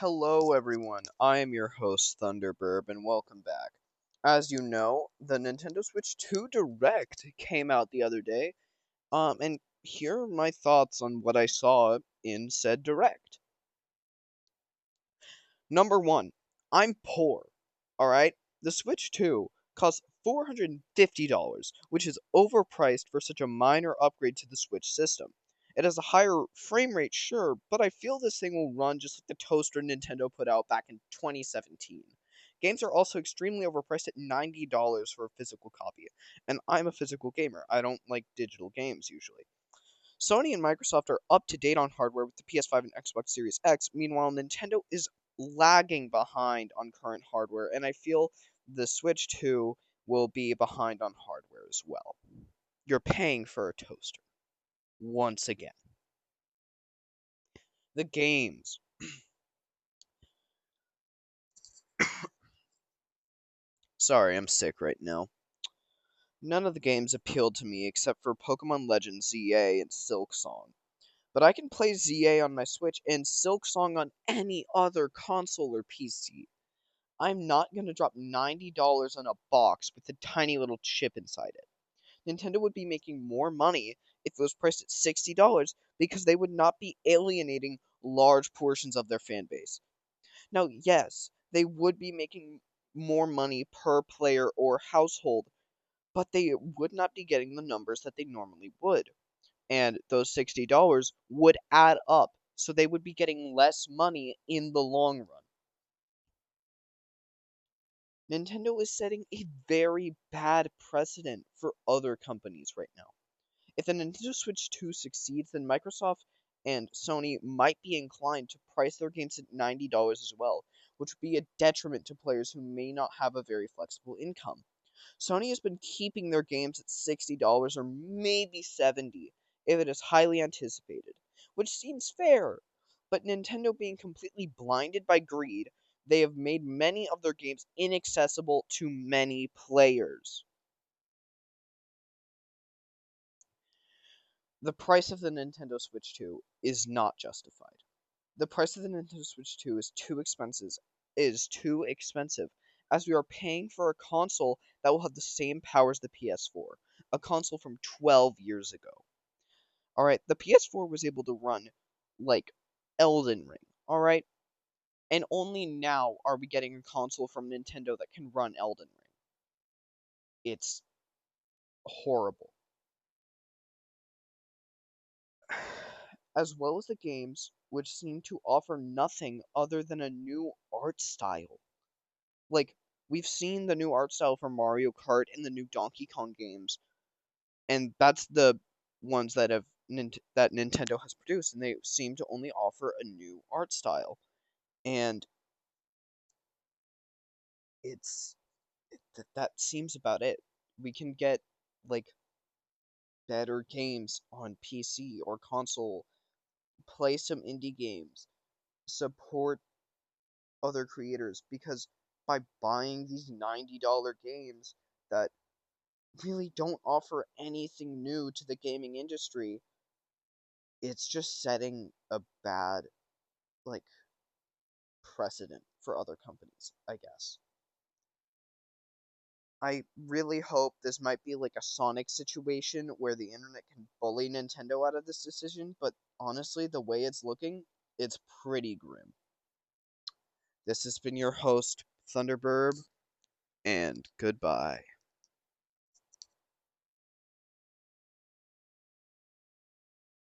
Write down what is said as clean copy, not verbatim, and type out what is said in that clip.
Hello, everyone. I am your host, Thunderburb, and welcome back. As you know, the Nintendo Switch 2 Direct came out the other day. And here are my thoughts on what I saw in said Direct. Number one, I'm poor. Alright? The Switch 2 costs $450, which is overpriced for such a minor upgrade to the Switch system. It has a higher frame rate, sure, but I feel this thing will run just like the toaster Nintendo put out back in 2017. Games are also extremely overpriced at $90 for a physical copy, and I'm a physical gamer. I don't like digital games usually. Sony and Microsoft are up to date on hardware with the PS5 and Xbox Series X. Meanwhile, Nintendo is lagging behind on current hardware, and I feel the Switch 2 will be behind on hardware as well. You're paying for a toaster. Once again. The games. Sorry, I'm sick right now. None of the games appealed to me except for Pokemon Legends ZA and Silk Song. But I can play ZA on my Switch and Silk Song on any other console or PC. I'm not going to drop $90 on a box with a tiny little chip inside it. Nintendo would be making more money if it was priced at $60 because they would not be alienating large portions of their fan base. Now, yes, they would be making more money per player or household, but they would not be getting the numbers that they normally would. And those $60 would add up, so they would be getting less money in the long run. Nintendo is setting a very bad precedent for other companies right now. If the Nintendo Switch 2 succeeds, then Microsoft and Sony might be inclined to price their games at $90 as well, which would be a detriment to players who may not have a very flexible income. Sony has been keeping their games at $60 or maybe $70 if it is highly anticipated, which seems fair. But Nintendo being completely blinded by greed, they have made many of their games inaccessible to many players. The price of the Nintendo Switch 2 is not justified. The price of the Nintendo Switch 2 is too expensive as we are paying for a console that will have the same power as the PS4, a console from 12 years ago. Alright, the PS4 was able to run like Elden Ring, alright? And only now are we getting a console from Nintendo that can run Elden Ring. It's horrible. As well as the games, which seem to offer nothing other than a new art style. Like, we've seen the new art style for Mario Kart and the new Donkey Kong games, and that's the ones that Nintendo has produced, and they seem to only offer a new art style. And it's that seems about it. We can get like better games on PC or console, play some indie games, support other creators because by buying these $90 games that really don't offer anything new to the gaming industry, it's just setting a bad like precedent for other companies, I guess. I really hope this might be like a Sonic situation where the internet can bully Nintendo out of this decision, but honestly, the way it's looking, it's pretty grim. This has been your host, Thunderburb, and goodbye.